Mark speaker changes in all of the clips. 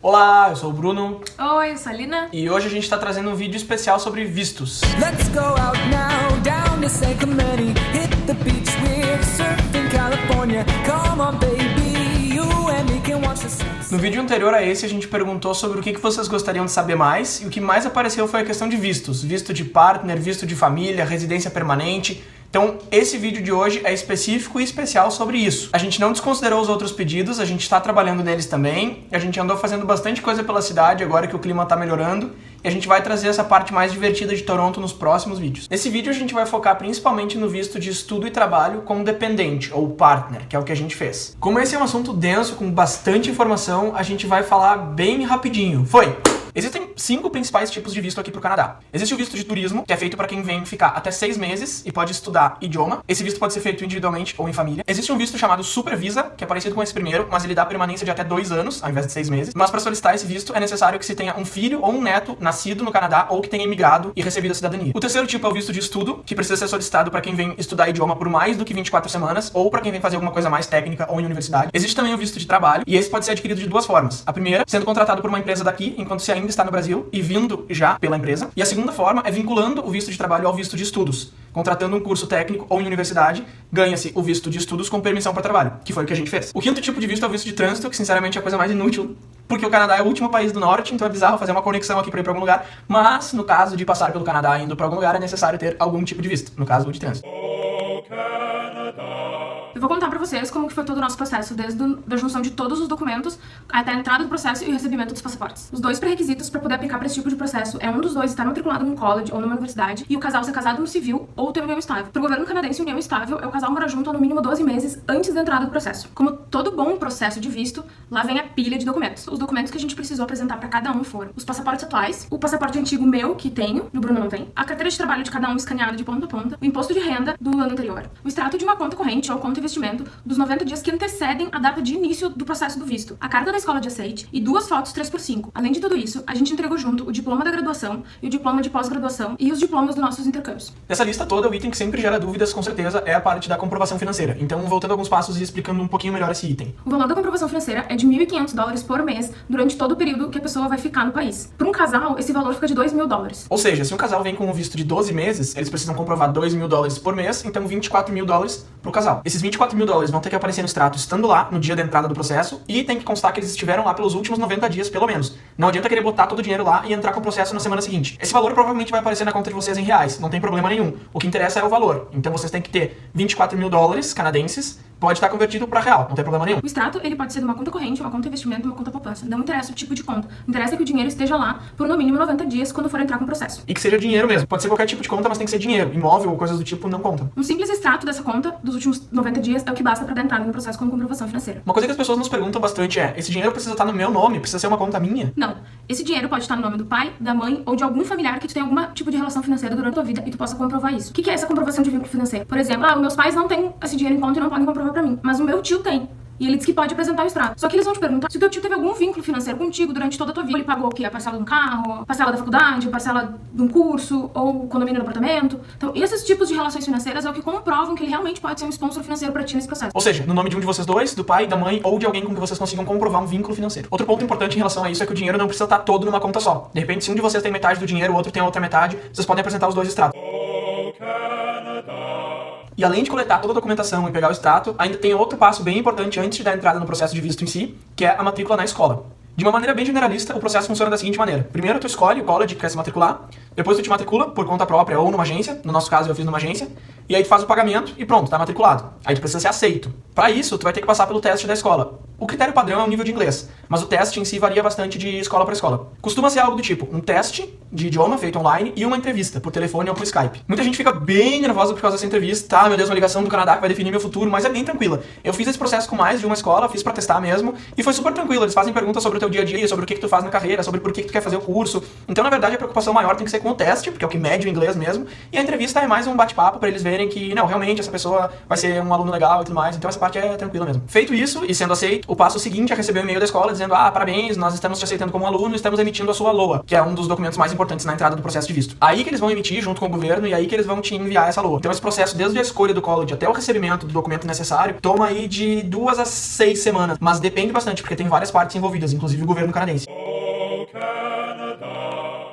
Speaker 1: Olá, eu sou o Bruno.
Speaker 2: Oi, eu sou a Lina.
Speaker 1: E hoje a gente está trazendo um vídeo especial sobre vistos.
Speaker 3: Let's go out now, down to San Clemente, hit the beach with surf in California. Come on baby, you and me can watch the sunset.
Speaker 1: No vídeo anterior a esse, a gente perguntou sobre o que vocês gostariam de saber mais, e o que mais apareceu foi a questão de vistos. Visto de partner, visto de família, residência permanente. Então, esse vídeo de hoje é específico e especial sobre isso. A gente não desconsiderou os outros pedidos, a gente está trabalhando neles também. A gente andou fazendo bastante coisa pela cidade agora que o clima está melhorando. E a gente vai trazer essa parte mais divertida de Toronto nos próximos vídeos. Nesse vídeo a gente vai focar principalmente no visto de estudo e trabalho com dependente, ou partner, que é o que a gente fez. Como esse é um assunto denso, com bastante informação, a gente vai falar bem rapidinho. Foi! Existem 5 principais tipos de visto aqui pro Canadá. Existe o visto de turismo, que é feito para quem vem ficar até 6 meses e pode estudar idioma. Esse visto pode ser feito individualmente ou em família. Existe um visto chamado Super Visa, que é parecido com esse primeiro, mas ele dá permanência de até 2 anos, ao invés de 6 meses. Mas para solicitar esse visto é necessário que se tenha um filho ou um neto nascido no Canadá ou que tenha imigrado e recebido a cidadania. O terceiro tipo é o visto de estudo, que precisa ser solicitado para quem vem estudar idioma por mais do que 24 semanas ou para quem vem fazer alguma coisa mais técnica ou em universidade. Existe também o visto de trabalho, e esse pode ser adquirido de 2 formas. A primeira, sendo contratado por uma empresa daqui, enquanto se ainda está no Brasil, e vindo já pela empresa. E a segunda forma é vinculando o visto de trabalho ao visto de estudos. Contratando um curso técnico ou em universidade, ganha-se o visto de estudos com permissão para trabalho, que foi o que a gente fez. O quinto tipo de visto é o visto de trânsito, que sinceramente é a coisa mais inútil, porque o Canadá é o último país do norte, então é bizarro fazer uma conexão aqui para ir para algum lugar, mas no caso de passar pelo Canadá indo para algum lugar é necessário ter algum tipo de visto, no caso o de trânsito.
Speaker 2: Eu vou contar pra vocês como que foi todo o nosso processo, desde a junção de todos os documentos até a entrada do processo e o recebimento dos passaportes. Os 2 pré-requisitos para poder aplicar para esse tipo de processo é um dos 2 estar matriculado num college ou numa universidade e o casal ser casado no civil ou ter união estável. Pro governo canadense, união estável é o casal morar junto há no mínimo 12 meses antes da entrada do processo. Como todo bom processo de visto, lá vem a pilha de documentos. Os documentos que a gente precisou apresentar para cada um foram os passaportes atuais, o passaporte antigo meu, que tenho, e o Bruno não tem, a carteira de trabalho de cada um escaneada de ponta a ponta, o imposto de renda do ano anterior, o extrato de uma conta corrente ou conta investimento dos 90 dias que antecedem a data de início do processo do visto, a carta da escola de aceite e 2 fotos 3x5. Além de tudo isso, a gente entregou junto o diploma da graduação e o diploma de pós-graduação e os diplomas dos nossos intercâmbios.
Speaker 1: Nessa lista toda, o item que sempre gera dúvidas, com certeza, é a parte da comprovação financeira. Então, voltando alguns passos e explicando um pouquinho melhor esse item.
Speaker 2: O valor da comprovação financeira é de $1.500 por mês durante todo o período que a pessoa vai ficar no país. Para um casal, esse valor fica de $2.000.
Speaker 1: Ou seja, se um casal vem com um visto de 12 meses, eles precisam comprovar $2.000 por mês, então $24.000 pro casal. Esses $24.000 vão ter que aparecer no extrato estando lá no dia da entrada do processo e tem que constar que eles estiveram lá pelos últimos 90 dias, pelo menos. Não adianta querer botar todo o dinheiro lá e entrar com o processo na semana seguinte. Esse valor provavelmente vai aparecer na conta de vocês em reais, não tem problema nenhum. O que interessa é o valor. Então vocês têm que ter $24.000 canadenses, pode estar convertido para real, não tem problema nenhum.
Speaker 2: O extrato, ele pode ser de uma conta corrente, uma conta investimento, uma conta poupança. Não interessa o tipo de conta. Interessa que o dinheiro esteja lá por no mínimo 90 dias quando for entrar com o processo.
Speaker 1: E que seja dinheiro mesmo. Pode ser qualquer tipo de conta, mas tem que ser dinheiro. Imóvel ou coisas do tipo não contam.
Speaker 2: Um simples extrato dessa conta dos últimos 90 dias é o que basta para dar entrada no processo com comprovação financeira.
Speaker 1: Uma coisa que as pessoas nos perguntam bastante é: esse dinheiro precisa estar no meu nome? Precisa ser uma conta minha?
Speaker 2: Não. Esse dinheiro pode estar no nome do pai, da mãe ou de algum familiar que tu tem algum tipo de relação financeira durante a tua vida e tu possa comprovar isso. O que é essa comprovação de vínculo financeiro? Por exemplo, os meus pais não têm esse dinheiro em conta e não podem comprovar pra mim, mas o meu tio tem. E ele diz que pode apresentar o extrato. Só que eles vão te perguntar se o teu tio teve algum vínculo financeiro contigo durante toda a tua vida. Ele pagou o quê? A parcela de um carro, a parcela da faculdade, a parcela de um curso, ou o condomínio do apartamento. Então, esses tipos de relações financeiras é o que comprovam que ele realmente pode ser um sponsor financeiro pra ti nesse processo.
Speaker 1: Ou seja, no nome de um de vocês dois, do pai, da mãe ou de alguém com que vocês consigam comprovar um vínculo financeiro. Outro ponto importante em relação a isso é que o dinheiro não precisa estar todo numa conta só. De repente, se um de vocês tem metade do dinheiro, o outro tem a outra metade, vocês podem apresentar os 2 extratos. E além de coletar toda a documentação e pegar o extrato, ainda tem outro passo bem importante antes de dar entrada no processo de visto em si, que é a matrícula na escola. De uma maneira bem generalista, o processo funciona da seguinte maneira. Primeiro, tu escolhe o college que quer se matricular, depois tu te matricula por conta própria ou numa agência, no nosso caso eu fiz numa agência, e aí tu faz o pagamento e pronto, tá matriculado. Aí tu precisa ser aceito. Para isso, tu vai ter que passar pelo teste da escola. O critério padrão é o nível de inglês, mas o teste em si varia bastante de escola para escola. Costuma ser algo do tipo um teste de idioma feito online e uma entrevista por telefone ou por Skype. Muita gente fica bem nervosa por causa dessa entrevista. Meu Deus, uma ligação do Canadá que vai definir meu futuro, mas é bem tranquila. Eu fiz esse processo com mais de uma escola, fiz pra testar mesmo, e foi super tranquilo. Eles fazem perguntas sobre o teu dia a dia, sobre o que tu faz na carreira, sobre por que tu quer fazer o curso. Então, na verdade, a preocupação maior tem que ser com o teste, porque é o que mede o inglês mesmo, e a entrevista é mais um bate-papo pra eles verem que, não, realmente essa pessoa vai ser um aluno legal e tudo mais. Então essa parte é tranquila mesmo. Feito isso, e sendo aceito, o passo seguinte é receber o e-mail da escola dizendo, parabéns, nós estamos te aceitando como aluno e estamos emitindo a sua LOA, que é um dos documentos mais importantes na entrada do processo de visto. Aí que eles vão emitir junto com o governo e aí que eles vão te enviar essa LOA. Então esse processo, desde a escolha do college até o recebimento do documento necessário, toma aí de 2 a 6 semanas, mas depende bastante, porque tem várias partes envolvidas, inclusive o governo canadense.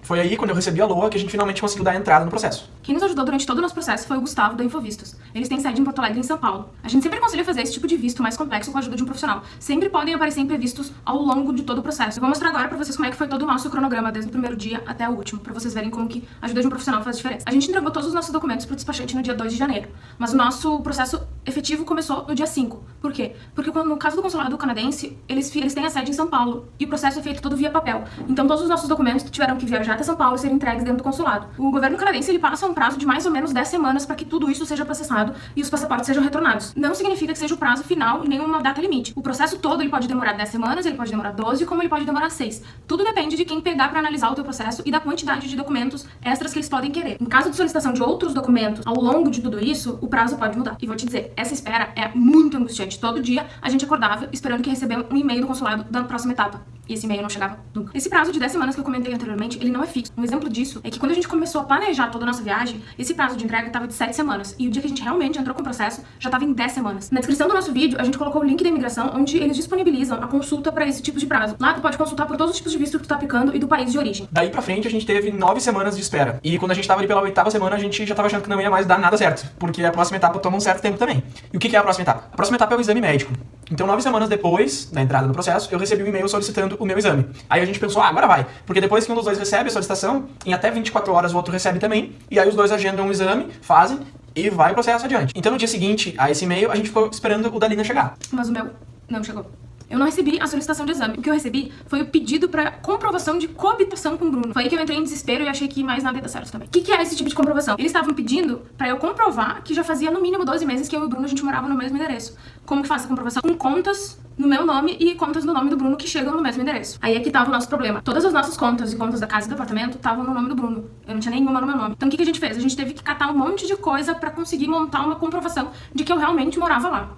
Speaker 1: Foi aí, quando eu recebi a LOA, que a gente finalmente conseguiu dar a entrada no processo.
Speaker 2: Quem nos ajudou durante todo o nosso processo foi o Gustavo, da Infovistos. Eles têm sede em Porto Alegre e em São Paulo. A gente sempre aconselha fazer esse tipo de visto mais complexo com a ajuda de um profissional. Sempre podem aparecer imprevistos ao longo de todo o processo. Eu vou mostrar agora pra vocês como é que foi todo o nosso cronograma, desde o primeiro dia até o último, pra vocês verem como que a ajuda de um profissional faz diferença. A gente entregou todos os nossos documentos pro despachante no dia 2 de janeiro, mas o nosso processo efetivo começou no dia 5. Por quê? Porque no caso do consulado canadense, eles têm a sede em São Paulo, e o processo é feito todo via papel. Então todos os nossos documentos tiveram que viajar até São Paulo e ser entregues dentro do consulado. O governo canadense, ele passa um prazo de mais ou menos 10 semanas para que tudo isso seja processado e os passaportes sejam retornados. Não significa que seja o prazo final e nem uma data limite. O processo todo, ele pode demorar 10 semanas, ele pode demorar 12, como ele pode demorar 6. Tudo depende de quem pegar para analisar o teu processo e da quantidade de documentos extras que eles podem querer. Em caso de solicitação de outros documentos ao longo de tudo isso, o prazo pode mudar. E vou te dizer, essa espera é muito angustiante. Todo dia a gente acordava esperando que recebesse um e-mail do consulado da próxima etapa. E esse e-mail não chegava nunca. Esse prazo de 10 semanas que eu comentei anteriormente, ele não é fixo. Um exemplo disso é que quando a gente começou a planejar toda a nossa viagem, esse prazo de entrega estava de 7 semanas. E o dia que a gente realmente entrou com o processo, já estava em 10 semanas. Na descrição do nosso vídeo, a gente colocou o link da imigração, onde eles disponibilizam a consulta para esse tipo de prazo. Lá tu pode consultar por todos os tipos de visto que tu tá aplicando e do país de origem.
Speaker 1: Daí pra frente, a gente teve 9 semanas de espera. E quando a gente tava ali pela 8ª semana, a gente já tava achando que não ia mais dar nada certo. Porque a próxima etapa toma um certo tempo também. E o que é a próxima etapa? A próxima etapa é o exame médico. Então, 9 semanas depois da entrada no processo, eu recebi um e-mail solicitando o meu exame. Aí a gente pensou, agora vai. Porque depois que um dos dois recebe a solicitação, em até 24 horas o outro recebe também. E aí os dois agendam o exame, fazem e vai o processo adiante. Então, no dia seguinte a esse e-mail, a gente ficou esperando o da Lina chegar.
Speaker 2: Mas o meu não chegou. Eu não recebi a solicitação de exame. O que eu recebi foi o pedido pra comprovação de coabitação com o Bruno. Foi aí que eu entrei em desespero e achei que mais nada ia dar certo também. O que é esse tipo de comprovação? Eles estavam pedindo pra eu comprovar que já fazia no mínimo 12 meses que eu e o Bruno a gente morava no mesmo endereço. Como que faço a comprovação? Com contas no meu nome e contas no nome do Bruno que chegam no mesmo endereço. Aí é que tava o nosso problema. Todas as nossas contas e contas da casa e do apartamento estavam no nome do Bruno. Eu não tinha nenhuma no meu nome. Então o que a gente fez? A gente teve que catar um monte de coisa pra conseguir montar uma comprovação de que eu realmente morava lá.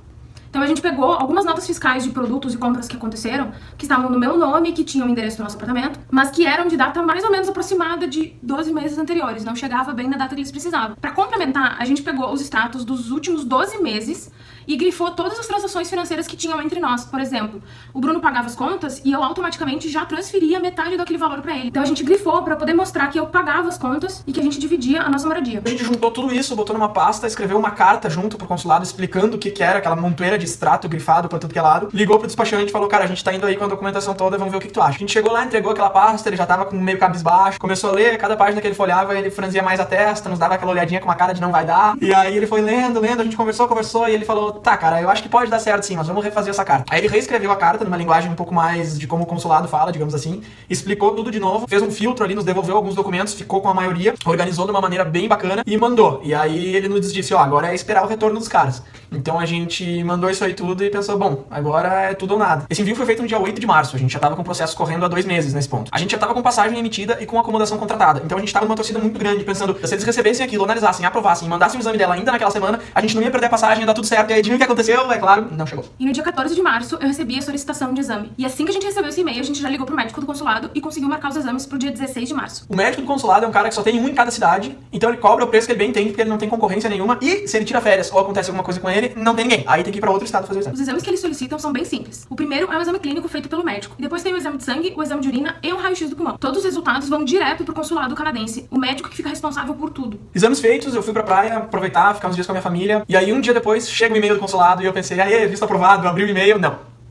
Speaker 2: Então a gente pegou algumas notas fiscais de produtos e compras que aconteceram, que estavam no meu nome, que tinham o endereço do nosso apartamento, mas que eram de data mais ou menos aproximada de 12 meses anteriores, não chegava bem na data que eles precisavam. Para complementar, a gente pegou os extratos dos últimos 12 meses e grifou todas as transações financeiras que tinham entre nós. Por exemplo, o Bruno pagava as contas e eu automaticamente já transferia metade daquele valor pra ele. Então a gente grifou pra poder mostrar que eu pagava as contas e que a gente dividia a nossa moradia.
Speaker 1: A gente juntou tudo isso, botou numa pasta, escreveu uma carta junto pro consulado explicando o que era aquela montoeira de extrato grifado pra tudo que é lado. Ligou pro despachante e falou, cara, a gente tá indo aí com a documentação toda, vamos ver o que tu acha. A gente chegou lá, entregou aquela pasta, ele já tava com meio cabisbaixo, começou a ler, cada página que ele folhava, ele franzia mais a testa, nos dava aquela olhadinha com uma cara de não vai dar. E aí ele foi lendo, a gente conversou e ele falou, tá, cara, eu acho que pode dar certo sim, mas vamos refazer essa carta. Aí ele reescreveu a carta numa linguagem um pouco mais de como o consulado fala, digamos assim, explicou tudo de novo, fez um filtro ali, nos devolveu alguns documentos, ficou com a maioria, organizou de uma maneira bem bacana e mandou. E aí ele nos disse, agora é esperar o retorno dos caras. Então a gente mandou isso aí tudo e pensou, bom, agora é tudo ou nada. Esse envio foi feito no dia 8 de março, a gente já tava com o processo correndo há 2 meses nesse ponto. A gente já tava com passagem emitida e com acomodação contratada. Então a gente tava numa torcida muito grande, pensando, se eles recebessem aquilo, analisassem, aprovassem, mandassem o exame dela ainda naquela semana, a gente não ia perder a passagem, ia dar tudo certo. E aí adivinha o que aconteceu? É claro, não chegou.
Speaker 2: E no dia 14 de março, eu recebi a solicitação de exame. E assim que a gente recebeu esse e-mail, a gente já ligou pro médico do consulado e conseguiu marcar os exames pro dia 16 de março.
Speaker 1: O médico do consulado é um cara que só tem um em cada cidade, então ele cobra o preço que ele bem entende, porque ele não tem concorrência nenhuma. E se ele tira férias ou acontece alguma coisa com ele, não tem ninguém. Aí tem que ir pra outro estado fazer o exame.
Speaker 2: Os exames que eles solicitam são bem simples. O primeiro é um exame clínico feito pelo médico. E depois tem o exame de sangue, o exame de urina e o raio-x do pulmão. Todos os resultados vão direto pro consulado canadense, o médico que fica responsável por tudo.
Speaker 1: Exames feitos, eu fui pra praia aproveitar, ficar uns dias com a minha família. E aí um dia depois chega o e-mail do consulado e eu pensei, visto aprovado, eu abri o e-mail.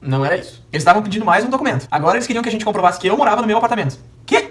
Speaker 1: Não era isso. Eles estavam pedindo mais um documento. Agora eles queriam que a gente comprovasse que eu morava no meu apartamento. Que?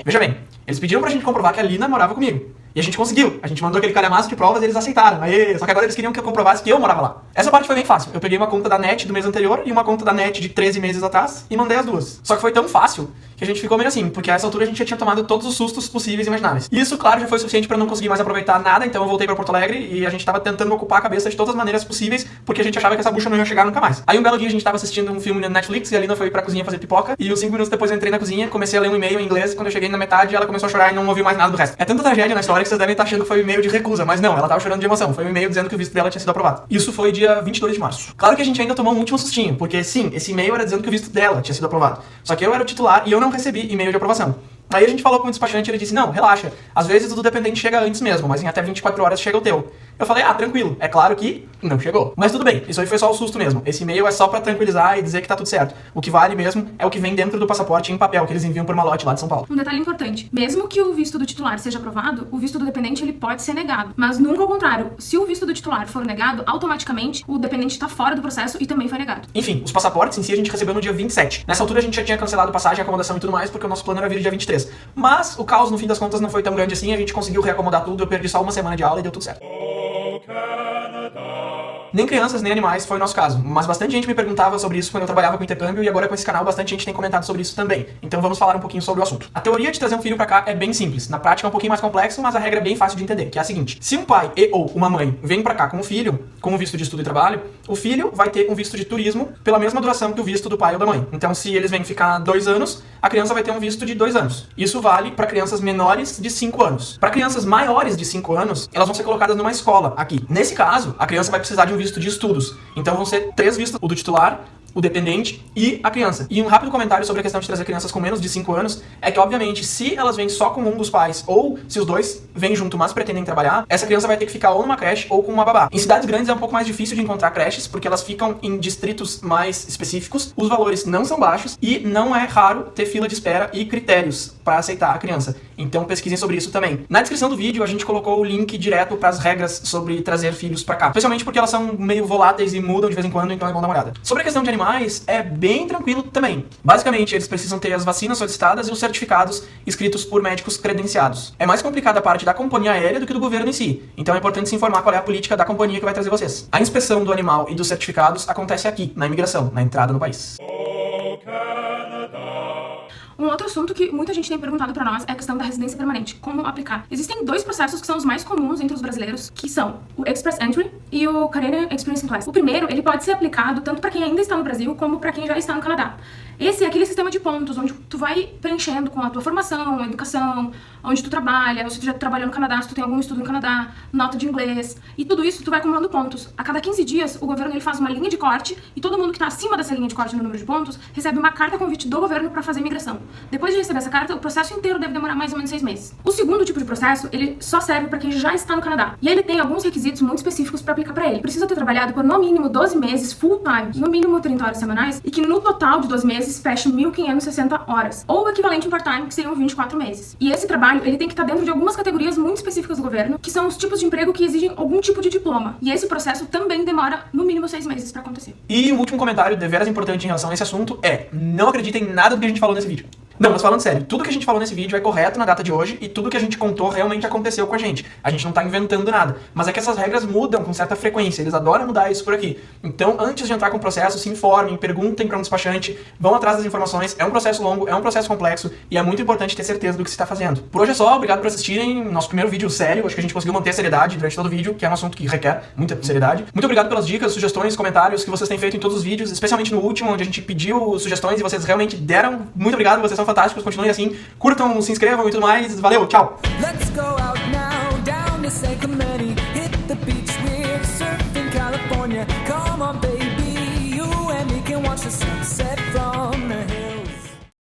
Speaker 1: Veja bem, eles pediram pra gente comprovar que a Lina morava comigo. E a gente conseguiu. A gente mandou aquele calhamaço de provas e eles aceitaram. Só que agora eles queriam que eu comprovasse que eu morava lá. Essa parte foi bem fácil. Eu peguei uma conta da NET do mês anterior e uma conta da NET de 13 meses atrás e mandei as duas. Só que foi tão fácil que a gente ficou meio assim, porque a essa altura a gente já tinha tomado todos os sustos possíveis e imagináveis. E isso, claro, já foi suficiente pra não conseguir mais aproveitar nada, então eu voltei pra Porto Alegre e a gente tava tentando ocupar a cabeça de todas as maneiras possíveis, porque a gente achava que essa bucha não ia chegar nunca mais. Aí um belo dia a gente tava assistindo um filme na Netflix e a Lina foi pra cozinha fazer pipoca, e uns 5 minutos depois eu entrei na cozinha, comecei a ler um e-mail em inglês, quando eu cheguei na metade ela começou a chorar e não ouviu mais nada do resto. É tanta tragédia na história que vocês devem estar achando que foi um e-mail de recusa, mas não, ela tava chorando de emoção, foi um e-mail dizendo que o visto dela tinha sido aprovado. Isso foi dia 22 de março. Claro que a gente ainda tomou um último sustinho, porque sim, esse e-mail era dizendo que o visto dela tinha sido aprovado. Só que eu era o titular e eu não recebi e-mail de aprovação. Aí a gente falou com o despachante e ele disse, não, relaxa, às vezes o do dependente chega antes mesmo, mas em até 24 horas chega o teu. Eu falei, tranquilo, é claro que não chegou. Mas tudo bem, isso aí foi só o susto mesmo. Esse e-mail é só pra tranquilizar e dizer que tá tudo certo. O que vale mesmo é o que vem dentro do passaporte em papel, que eles enviam por malote lá de São Paulo.
Speaker 2: Um detalhe importante, mesmo que o visto do titular seja aprovado, o visto do dependente ele pode ser negado. Mas nunca ao contrário, se o visto do titular for negado, automaticamente o dependente tá fora do processo e também foi negado.
Speaker 1: Enfim, os passaportes em si a gente recebeu no dia 27. Nessa altura a gente já tinha cancelado passagem, acomodação e tudo mais, porque o nosso plano era vir dia 23. Mas o caos, no fim das contas, não foi tão grande assim, a gente conseguiu reacomodar tudo, eu perdi só uma semana de aula e deu tudo certo. Nem crianças, nem animais foi o nosso caso, mas bastante gente me perguntava sobre isso quando eu trabalhava com intercâmbio e agora com esse canal bastante gente tem comentado sobre isso também. Então vamos falar um pouquinho sobre o assunto. A teoria de trazer um filho pra cá é bem simples, na prática é um pouquinho mais complexo, mas a regra é bem fácil de entender, que é a seguinte: se um pai e ou uma mãe vem pra cá com um filho, com um visto de estudo e trabalho, o filho vai ter um visto de turismo pela mesma duração que o visto do pai ou da mãe. Então se eles vêm ficar 2 anos, a criança vai ter um visto de 2 anos. Isso vale pra crianças menores de 5 anos. Pra crianças maiores de 5 anos, elas vão ser colocadas numa escola aqui. Nesse caso, a criança vai precisar de um visto de estudos. Então vão ser 3 vistos, o do titular, o dependente e a criança. E um rápido comentário sobre a questão de trazer crianças com menos de 5 anos é que, obviamente, se elas vêm só com um dos pais ou se os dois vêm junto, mas pretendem trabalhar, essa criança vai ter que ficar ou numa creche ou com uma babá. Em cidades grandes é um pouco mais difícil de encontrar creches, porque elas ficam em distritos mais específicos, os valores não são baixos e não é raro ter fila de espera e critérios para aceitar a criança. Então pesquisem sobre isso também. Na descrição do vídeo a gente colocou o link direto para as regras sobre trazer filhos para cá, especialmente porque elas são meio voláteis e mudam de vez em quando, então é bom dar uma olhada. Sobre a questão de animais, é bem tranquilo também. Basicamente, eles precisam ter as vacinas solicitadas e os certificados escritos por médicos credenciados. É mais complicada a parte da companhia aérea do que do governo em si, então é importante se informar qual é a política da companhia que vai trazer vocês. A inspeção do animal e dos certificados acontece aqui, na imigração, na entrada no país.
Speaker 2: Um outro assunto que muita gente tem perguntado pra nós é a questão da residência permanente, como aplicar. Existem 2 processos que são os mais comuns entre os brasileiros, que são o Express Entry e o Canadian Experience Class. O primeiro, ele pode ser aplicado tanto pra quem ainda está no Brasil, como pra quem já está no Canadá. Esse é aquele sistema de pontos, onde tu vai preenchendo com a tua formação, educação, onde tu trabalha, ou se tu já trabalhou no Canadá, se tu tem algum estudo no Canadá, nota de inglês, e tudo isso tu vai acumulando pontos. A cada 15 dias, o governo ele faz uma linha de corte, e todo mundo que está acima dessa linha de corte no número de pontos, recebe uma carta convite do governo para fazer imigração. Depois de receber essa carta, o processo inteiro deve demorar mais ou menos 6 meses. O segundo tipo de processo, ele só serve para quem já está no Canadá. E ele tem alguns requisitos muito específicos para aplicar para ele. Precisa ter trabalhado por no mínimo 12 meses full time, no mínimo 30 horas semanais, e que no total de 12 meses feche 1.560 horas, ou o equivalente em part-time, que seriam 24 meses. E esse trabalho, ele tem que estar dentro de algumas categorias muito específicas do governo, que são os tipos de emprego que exigem algum tipo de diploma. E esse processo também demora no mínimo 6 meses para acontecer.
Speaker 1: E o último comentário deveras importante em relação a esse assunto é: não acreditem em nada do que a gente falou nesse vídeo. Não, mas falando sério, tudo que a gente falou nesse vídeo é correto na data de hoje e tudo que a gente contou realmente aconteceu com a gente. A gente não tá inventando nada. Mas é que essas regras mudam com certa frequência, eles adoram mudar isso por aqui. Então, antes de entrar com o processo, se informem, perguntem para um despachante, vão atrás das informações. É um processo longo, é um processo complexo e é muito importante ter certeza do que se está fazendo. Por hoje é só, obrigado por assistirem nosso primeiro vídeo sério. Acho que a gente conseguiu manter a seriedade durante todo o vídeo, que é um assunto que requer muita seriedade. Muito obrigado pelas dicas, sugestões, comentários que vocês têm feito em todos os vídeos, especialmente no último, onde a gente pediu sugestões e vocês realmente deram. Muito obrigado, vocês são fantásticos, continuem assim. Curtam, se inscrevam e tudo mais. Valeu, tchau!
Speaker 3: Let's go out now, down to San Clemente. Hit the beach, we're surfing California.